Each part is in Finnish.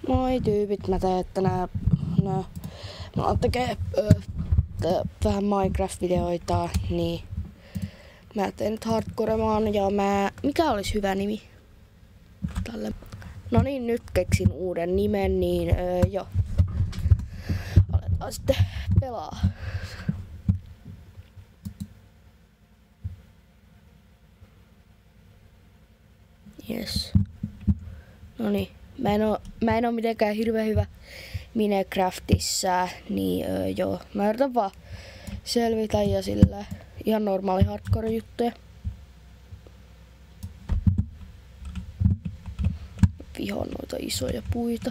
Moi tyypit, mä teen mä tekee vähän Minecraft-videoita, niin mä teen nyt hardcoremaan ja mikä olisi hyvä nimi tälle? No niin, nyt keksin uuden nimen, niin jo. Aletaan sitten pelaa. Yes. No niin. Mä en oo mitenkään hirveän hyvä Minecraftissa, niin joo. Mä yritän vaan selvitä ja sillä ihan normaali hardcore juttuja. Vihaan noita isoja puita.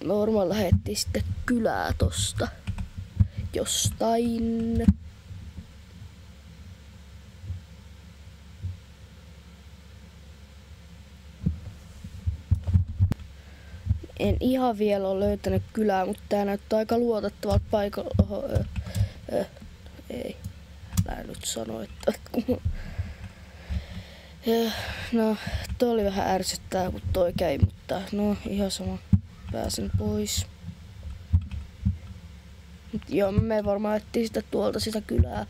Me varmaan lähettiin sitten kylää tosta jostain. En ihan vielä ole löytänyt kylää, mutta tää näyttää aika luotettavalta paikalta. Ei. Älä nyt sano, että no, toi oli vähän ärsyttää, kun toi käy, mutta no ihan sama. Pääsen pois. Joo, me varmaan ettiin sitä tuolta sitä kylää.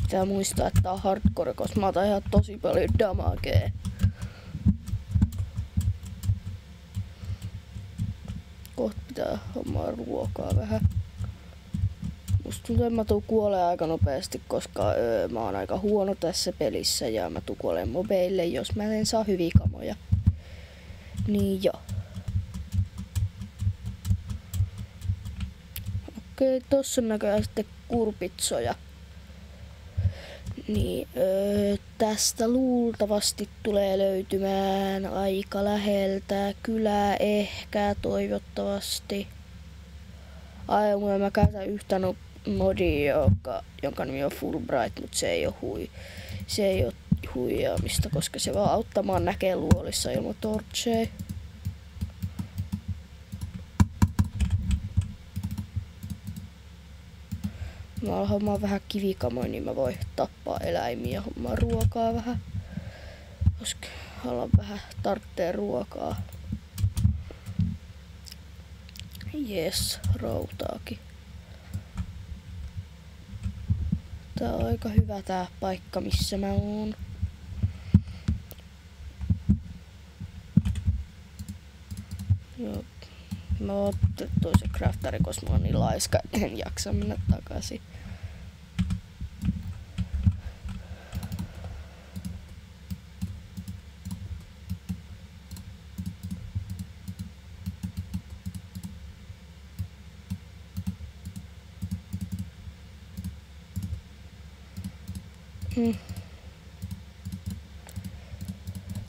Pitää muistaa, että tää on hardcore, koska mä otan ihan tosi paljon damagea. Kohta pitää hommaa ruokaa vähän. Musta tuntuu, että mä tuun kuolemaan aika nopeasti, koska mä oon aika huono tässä pelissä ja mä tuun kuolemaan mobeille, jos mä en saa hyviä kamoja. Niin joo. Okei, tossa on näköjään sitten kurpitsoja. Niin, tästä luultavasti tulee löytymään aika läheltä kylää ehkä, toivottavasti. Aiemmin mä käytän yhtä modia, jonka nimi on Fullbright, mutta se ei ole huijaamista, koska se vaan auttamaan näkee luolissa ilman torcheja. Mä hommaan vähän kivikamoja, niin mä voin tappaa eläimiä ja hommaa ruokaa vähän. Koska haluan vähän tarvitsee ruokaa. Jes, rautaakin. Tää on aika hyvä tää paikka, missä mä oon. Joo. Mä oon toisen crafterin, koska mä oon niin laiska, et en jaksa mennä takaisin.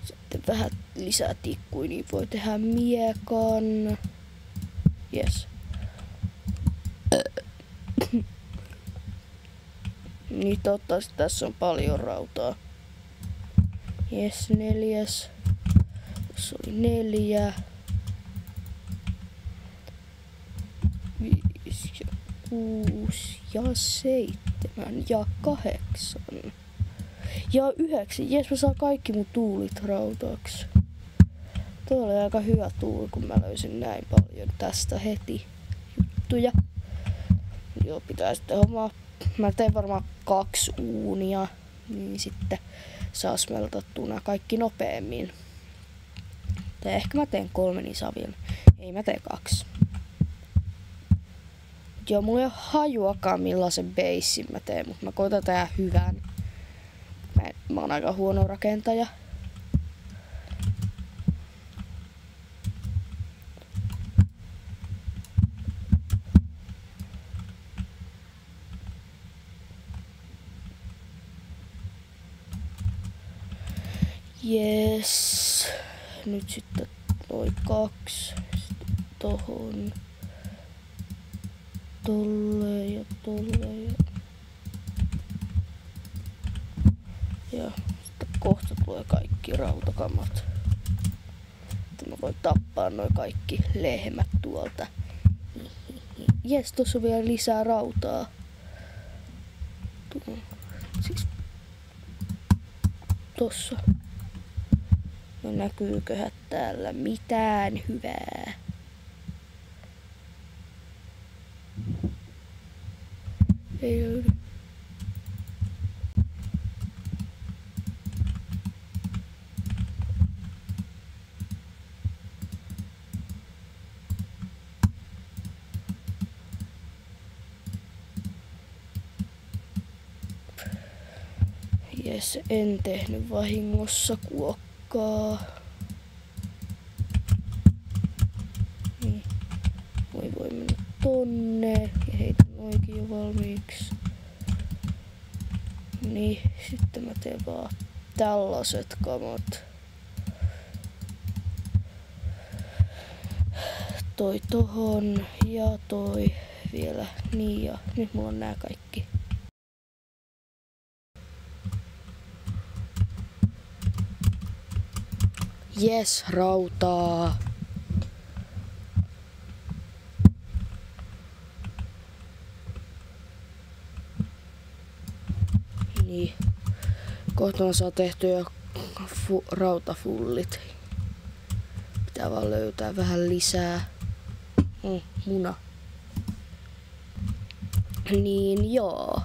Sitten vähän lisää tikkuja, niin voi tehdä miekan. Yes. Niin toivottavasti tässä on paljon rautaa. Yes, 4. Tässä oli 4. 5 ja 6 ja 7 ja 8. Ja 9. Jes, mä saan kaikki mun tuulit rautaaksi. Tuo oli aika hyvä tuuli, kun mä löysin näin paljon tästä heti juttuja. Joo, pitää sitten hommaa. Mä teen varmaan 2 uunia, niin sitten saa smeltattua nää kaikki nopeammin. Tai ehkä mä teen 3, niin saa vielä. Ei, mä teen 2. Joo, mulla ei oo hajuakaan millaisen basein mä teen, mutta mä koitan tehdä hyvän. Mä oon aika huono rakentaja. Yes. Nyt sitten toi 2. Sitten tohon. Tolle ja tolle ja sitten kohta tulee kaikki rautakamat. Sitten mä voin tappaa noi kaikki lehmät tuolta. jes, tossa on vielä lisää rautaa. Siis tossa. No näkyyköhän täällä mitään hyvää? Ei löydy. Jes, en tehnyt vahingossa kuokkaa. Niin. Voi mennä tonne ja heitän noikin jo valmiiksi. Niin, sitten mä teen vaan tällaiset kamat. Toi tohon ja toi vielä. Niin ja nyt mulla on nää kaikki. Jes, rautaa. Niin. Kohta mä saan tehtyä rautafullit. Pitää vaan löytää vähän lisää. Muna. Niin joo.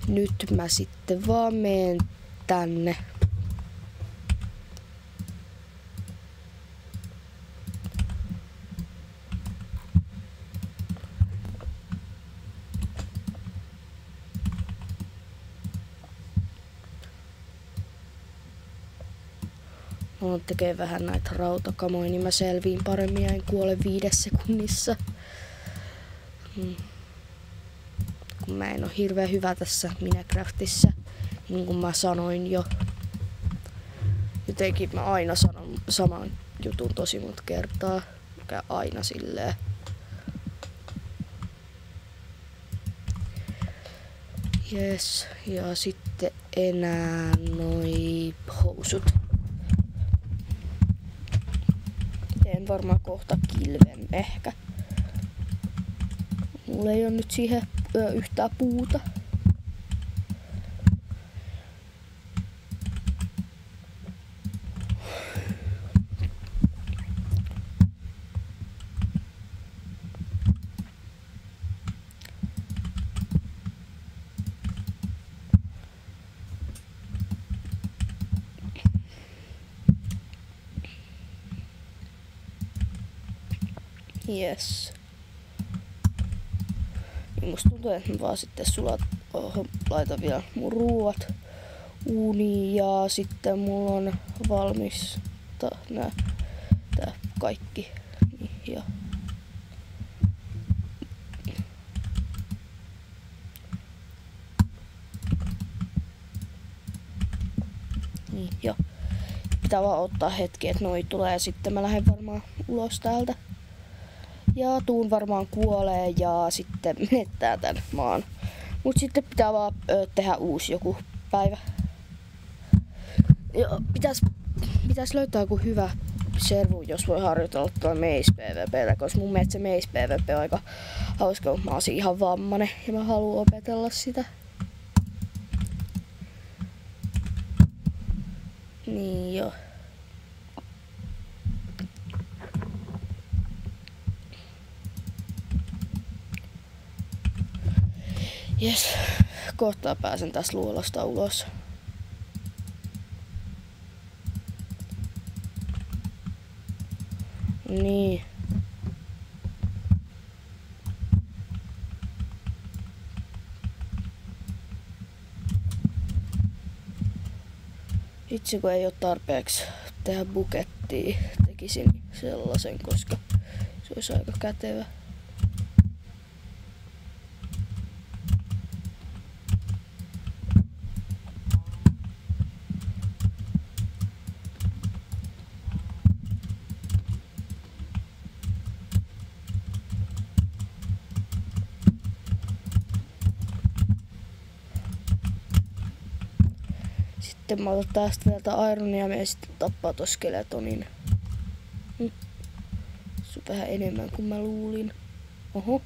Nyt mä sitten vaan meen tänne. Mulla tekee vähän näitä rautakamoja, niin mä selviin paremmin ja en kuole 5 sekunnissa. Kun mä en oo hirveän hyvä tässä Minecraftissa, niin kuin mä sanoin jo. Jotenkin mä aina sanon saman jutun tosi monta kertaa. Mikä aina silleen. Jes, ja sitten enää noi housut. Teen varmaan kohta kilven ehkä. Mulla ei oo nyt siihen yhtään puuta. Jes. Niin musta tuntuu, että mä vaan sitten laitan vielä mun ruuat uuniin ja sitten mulla on valmis tää kaikki. Ja niin, ja pitää vaan ottaa hetki, että noi tulee ja sitten mä lähden varmaan ulos täältä. Ja tuun varmaan kuolee ja sitten menettää tän maan. Mut sitten pitää vaan tehdä uusi joku päivä. Ja pitäis löytää joku hyvä servu, jos voi harjoitella tuolla Maze PvP:llä, koska mun mielestä se Maze PvP on aika hauska, kun mä oon ihan vammanen ja mä haluan opetella sitä. Niin joo. Jes, kohta pääsen tästä luolasta ulos. Niin. Itse kun ei ole tarpeeksi tehdä bukettia, tekisin sellaisen, koska se olisi aika kätevä. Sitten mä otan tästä vielä ironia ja sitten tappaa tuon skeletonin. Se on vähän enemmän kuin mä luulin. Oho.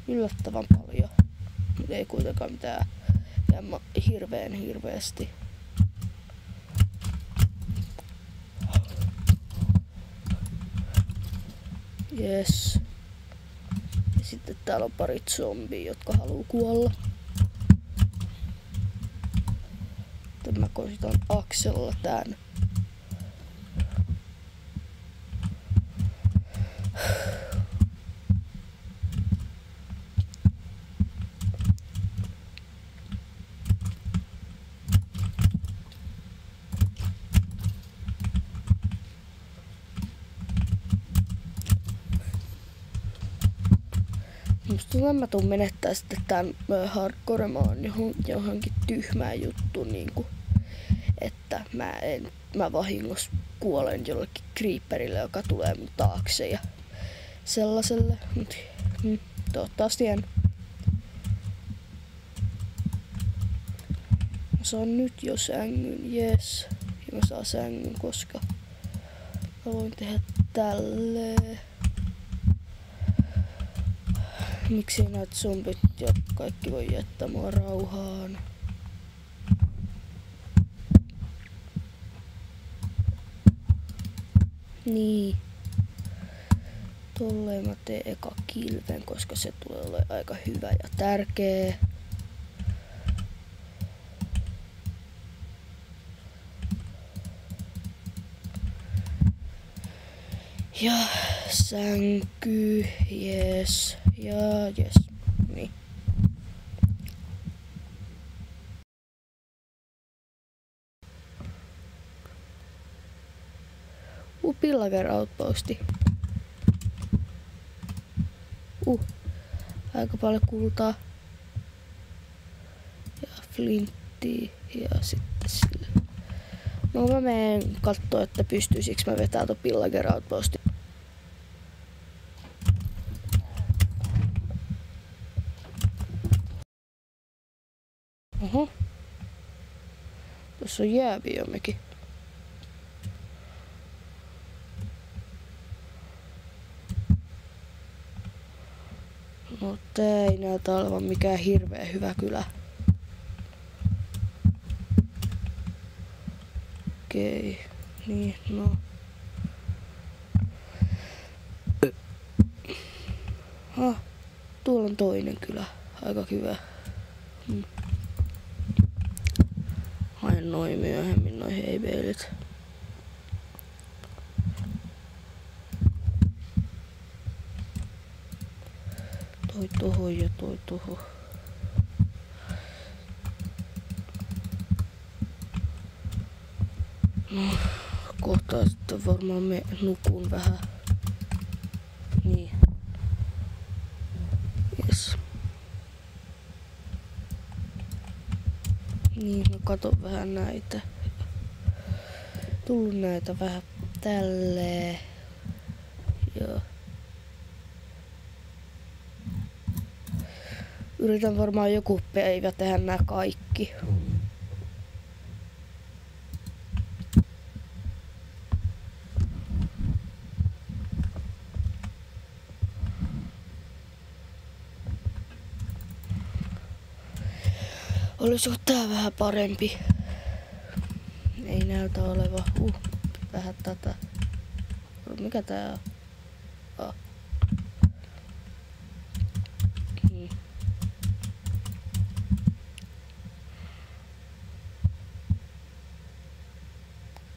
Yllättävän paljon. Mut ei kuitenkaan mitään hirveän hirveästi. Yes. Ja sitten täällä on pari zombia, jotka haluu kuolla. Mä koitan aksella tän. Musta tuntuu, mä tuun menettää sitten tän hardcoremaan johonkin tyhmään juttuun, niinku, että mä vahingossa kuolen jollekin creeperille, joka tulee mun taakse ja sellaiselle. Mut toivottavasti en. Mä saan nyt jo sängyn, yes. Ja mä saan sängyn, koska mä voin tehdä tälleen. Miksi näitä zombit ja kaikki voi jättää mua rauhaan? Niin. Tolleen mä teen eka kilven, koska se tulee olemaan aika hyvä ja tärkeä. Ja sänky, yes, ja yes, niin. Pillager outposti. Aika paljon kultaa. Ja flinttiä ja sitten sillä. No mä menen kattoo, että pystyisikö mä vetää tuon Pillager outposti. Oho. Tuossa on jääbiommekin. No tää ei näytä olevan mikään hirveän hyvä kylä. Okei, niin no. Tuolla on toinen kylä, aika hyvä. Haen noin myöhemmin noi heibeilit. Toi tohon ja toi tohon. No, kohta sitten varmaan me nukun vähän. Niin. Yes. Niin, no katon vähän näitä. Tullut näitä vähän tälleen. Joo. Yritän varmaan joku päivä tehdä nää kaikki. Olisiko tää vähän parempi? Ei näytä olevan. Vähän tätä. Mikä tää on?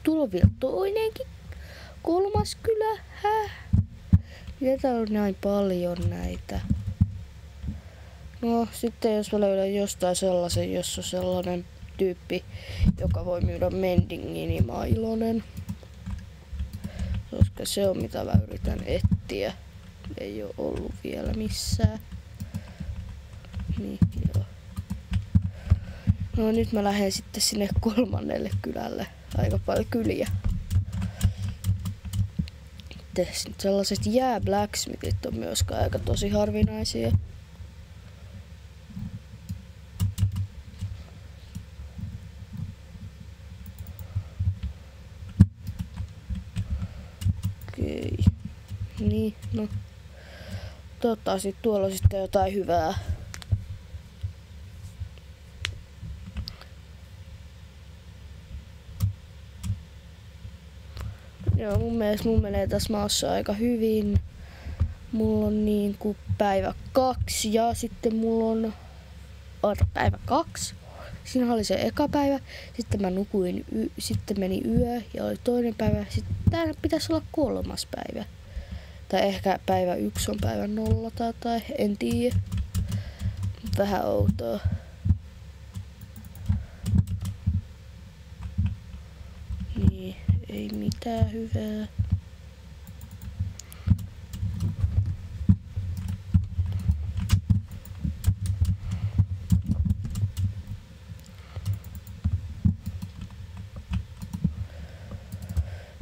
Tuolla on vielä toinenkin. Kolmas kylä. Mitä täällä on näin paljon näitä? No sitten jos mä löydän jostain sellaisen, jos on sellainen tyyppi, joka voi myydä mendingiä, niin mä oon iloinen. Koska se on mitä mä yritän etsiä. Ei oo ollut vielä missään. Niin joo. No nyt mä lähden sitten sinne kolmannelle kylälle. Aika paljon kyliä. Sellaiset jääblacksmithit on myös aika tosi harvinaisia. Okei. Niin, no. Toivottavasti tuolla on sitten jotain hyvää. Joo, mun mielestä mun menee tässä maassa aika hyvin. Mulla on niinku päivä 2 ja sitten mulla on päivä 2. Siinä oli se eka päivä, sitten mä nukuin, sitten meni yö ja oli toinen päivä. Sitten tää pitäisi olla 3. päivä. Tai ehkä päivä 1 on päivä 0 tai en tiedä. Vähän outoa. Niin, ei mitään hyvää.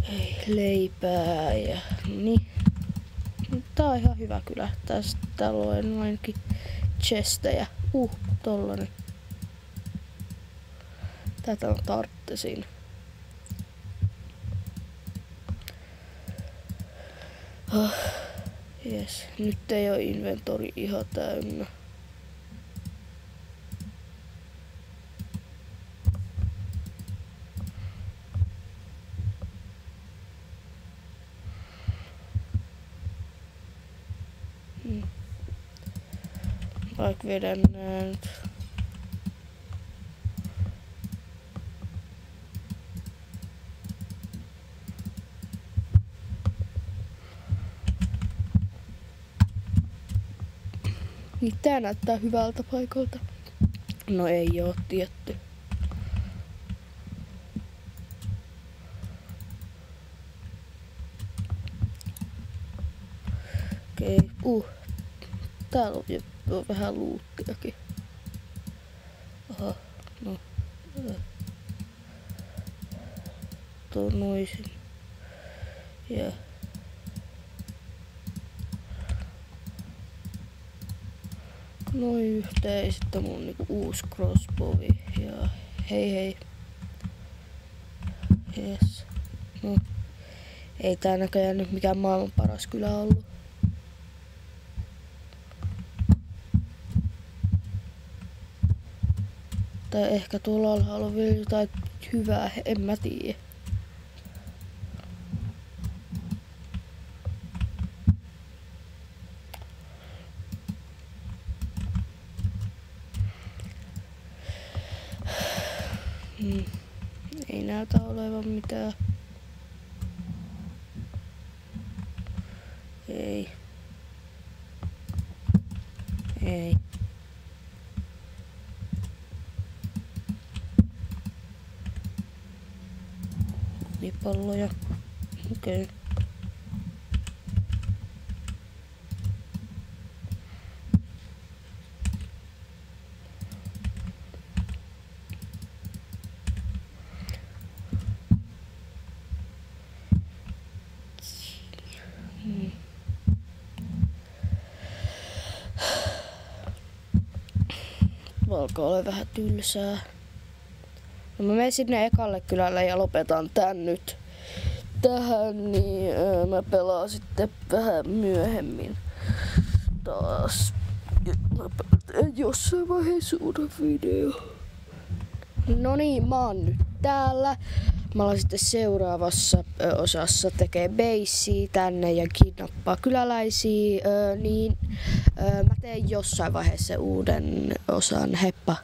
Ei leipää ja niin. Tää on ihan hyvä kyllä. Täällä on ainakin chestejä. Tollanen. Tätä on tarttesin. Jes, nyt ei oo inventori ihan täynnä. Vaikka vedän nää nyt. Niin tää näyttää hyvältä paikalta. No ei oo tietty. Okei, täällä on vähän luuttiakin. Aha, no. Tuo noisin. Ja. Noin yhteen ja sitten mun niinku uusi crossbow. Ja hei. Jes. No. Ei tää näköjään nyt mikään maailman paras kylä ollut. Tai ehkä tuolla alhaalla on vielä jotain hyvää, en mä tiedä. Ei näytä olevan mitään. Ei. Palloja. Okei. Alkaa olla vähän tylsää. No mä menen sinne ekalle kylälle ja lopetan tän nyt tähän, niin mä pelaan sitten vähän myöhemmin taas. Mä teen jossain vaiheessa uuden video. No niin, mä oon nyt täällä. Mä alan sitten seuraavassa osassa tekee beissiä tänne ja kidnappaa kyläläisiä, niin mä teen jossain vaiheessa uuden osan. Heippa!